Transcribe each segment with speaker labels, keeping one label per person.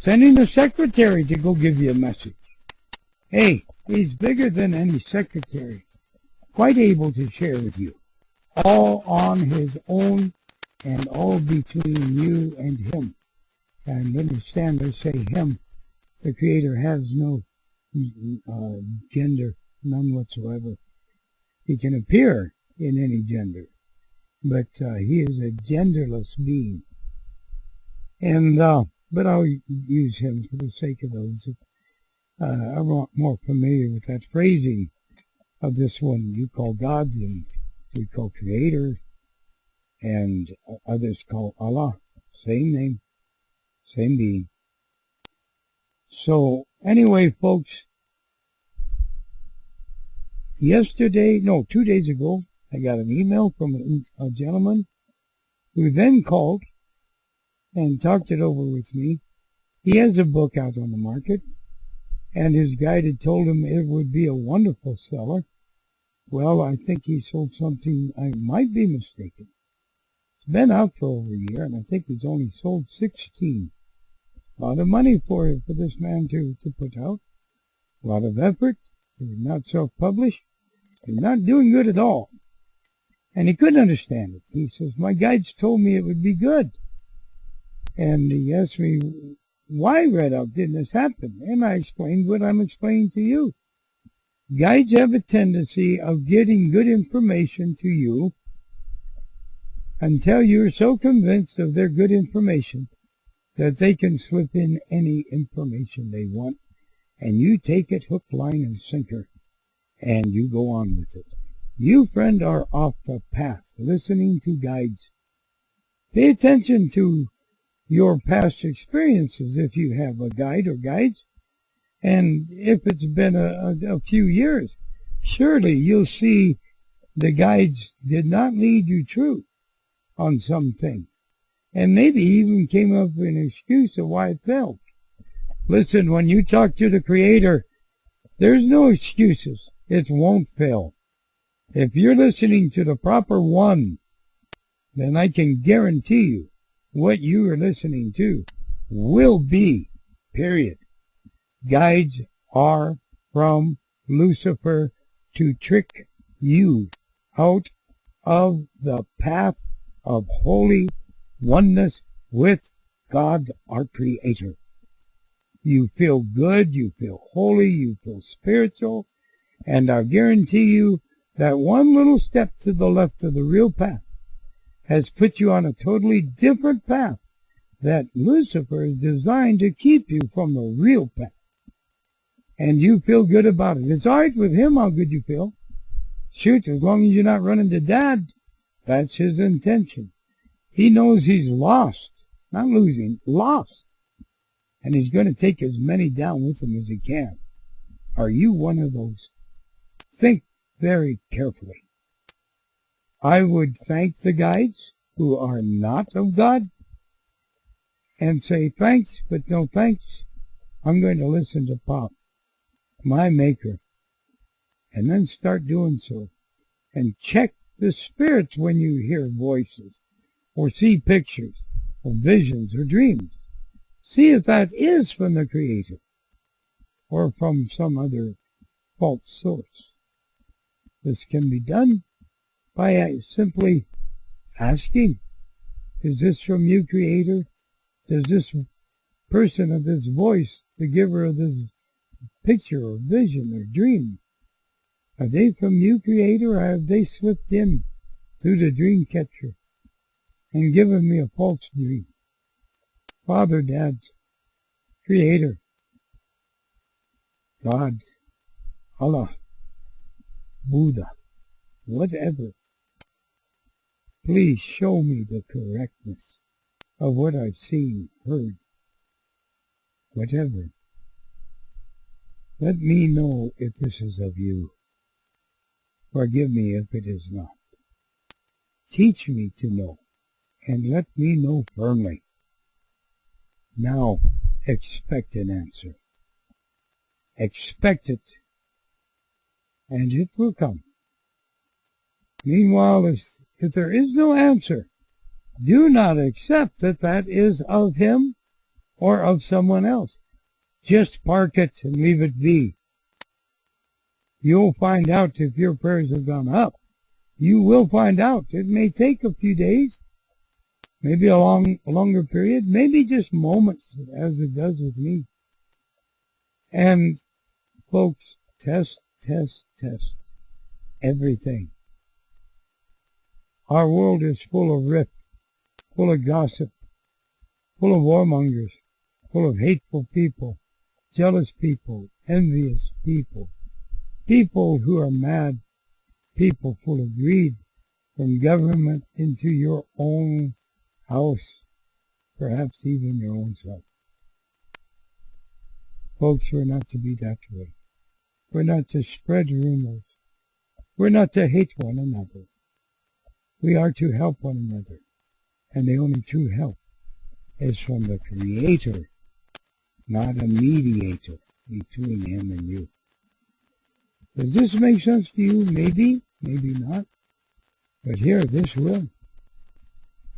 Speaker 1: sending a secretary to go give you a message. Hey, he's bigger than any secretary, quite able to share with you, all on his own and all between you and him. And understand, I say him, the Creator has no gender, none whatsoever. He can appear in any gender, but he is a genderless being. And but I'll use him for the sake of those that are more familiar with that phrasing of this one. You call God, and we call Creator, and others call Allah. Same name, same being. So anyway, folks, 2 days ago, I got an email from a gentleman who then called and talked it over with me. He has a book out on the market, and his guide had told him it would be a wonderful seller. Well, I think he sold something. I might be mistaken. It's been out for over a year, and I think he's only sold 16. A lot of money for this man to put out. A lot of effort. He's not self-published. He's not doing good at all. And he couldn't understand it. He says, my guides told me it would be good. And he asked me, why, Red Elk, didn't this happen? And I explained what I'm explaining to you. Guides have a tendency of getting good information to you until you're so convinced of their good information that they can slip in any information they want, and you take it hook, line, and sinker, and you go on with it. You, friend, are off the path, listening to guides. Pay attention to your past experiences if you have a guide or guides, and if it's been a few years, surely you'll see the guides did not lead you true on some things, and maybe even came up with an excuse of why it failed. Listen, when you talk to the Creator, there's no excuses. It won't fail. If you're listening to the proper one, then I can guarantee you what you are listening to will be, period. Guides are from Lucifer to trick you out of the path of holy oneness with God, our Creator. You feel good, you feel holy, you feel spiritual, and I guarantee you that one little step to the left of the real path has put you on a totally different path that Lucifer is designed to keep you from the real path. And you feel good about it. It's all right with him how good you feel. Shoot, as long as you're not running to Dad, that's his intention. He knows he's lost, not losing, lost. And he's going to take as many down with him as he can. Are you one of those? Think very carefully. I would thank the guides who are not of God and say thanks, but no thanks. I'm going to listen to Pop, my maker, and then start doing so. And check the spirits when you hear voices or see pictures or visions or dreams. See if that is from the Creator or from some other false source. This can be done by simply asking, is this from you, Creator? Does this person of this voice, the giver of this picture or vision or dream, are they from you, Creator, or have they slipped in through the dream catcher and given me a false dream? Father, Dad, Creator, God, Allah, Buddha, whatever, please show me the correctness of what I've seen, heard, whatever. Let me know if this is of you. Forgive me if it is not. Teach me to know, and let me know firmly. Now, expect an answer. Expect it, and it will come. Meanwhile, if there is no answer, do not accept that that is of him or of someone else. Just park it and leave it be. You'll find out if your prayers have gone up. You will find out. It may take a few days, maybe a longer period, maybe just moments, as it does with me. And folks, test everything. Our world is full of rift, full of gossip, full of warmongers, full of hateful people, jealous people, envious people, people who are mad, people full of greed, from government into your own house, perhaps even your own self. Folks, we're not to be that way. We're not to spread rumors. We're not to hate one another. We are to help one another. And the only true help is from the Creator, not a mediator between Him and you. Does this make sense to you? Maybe, maybe not. But here, this will.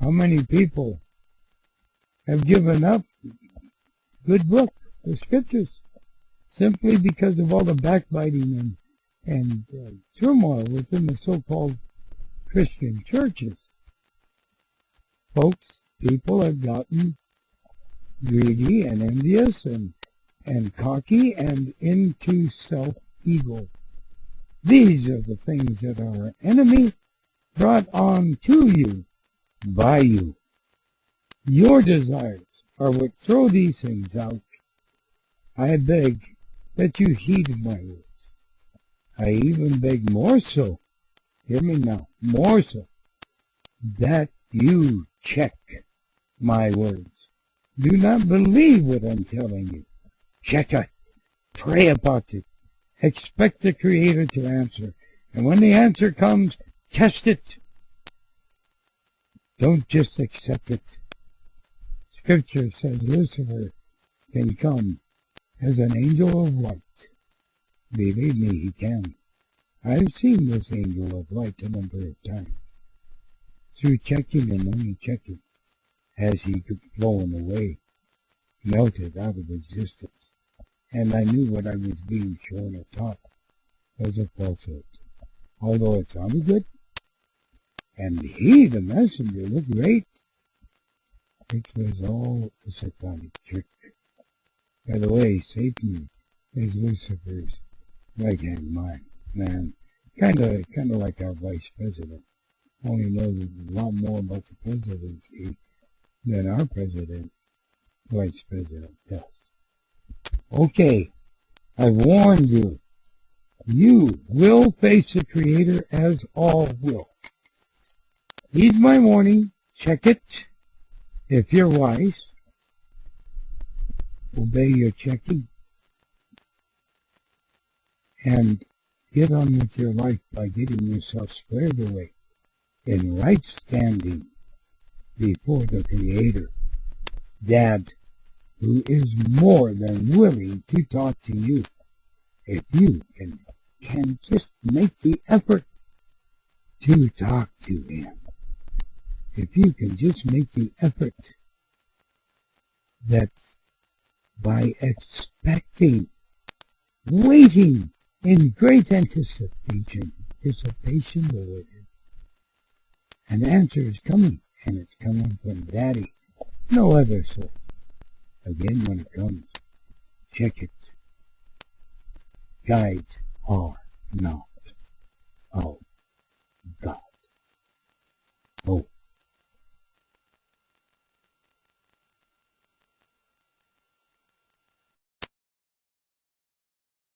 Speaker 1: How many people have given up good book, the Scriptures, simply because of all the backbiting and turmoil within the so-called Christian churches? Folks, people have gotten greedy and envious and cocky and into self-ego. These are the things that our enemy brought on to you by you. Your desires are what throw these things out. I beg that you heed my words. I even beg more so, hear me now, more so, that you check my words. Do not believe what I'm telling you. Check it. Pray about it. Expect the Creator to answer. And when the answer comes, test it. Don't just accept it. Scripture says Lucifer can come as an angel of light. Believe me, he can. I've seen this angel of light a number of times. Through checking and only checking, as he could flown away, melted out of existence. And I knew what I was being shown or taught was a falsehood. Although it sounded good, and he, the messenger, looked great, it was all a satanic trick. By the way, Satan is Lucifer's right-hand man. Kind of like our vice president. Only knows a lot more about the presidency than our vice president does. Okay, I warned you. You will face the Creator, as all will. Heed my warning. Check it. If you're wise, obey your checking. And get on with your life by getting yourself squared away in right standing before the Creator. Dad, who is more than willing to talk to you, if you can just make the effort to talk to Him. If you can just make the effort that by expecting, waiting in great anticipation, an answer is coming, and it's coming from Daddy, no other source. Again, when it comes, check it. Guides are now.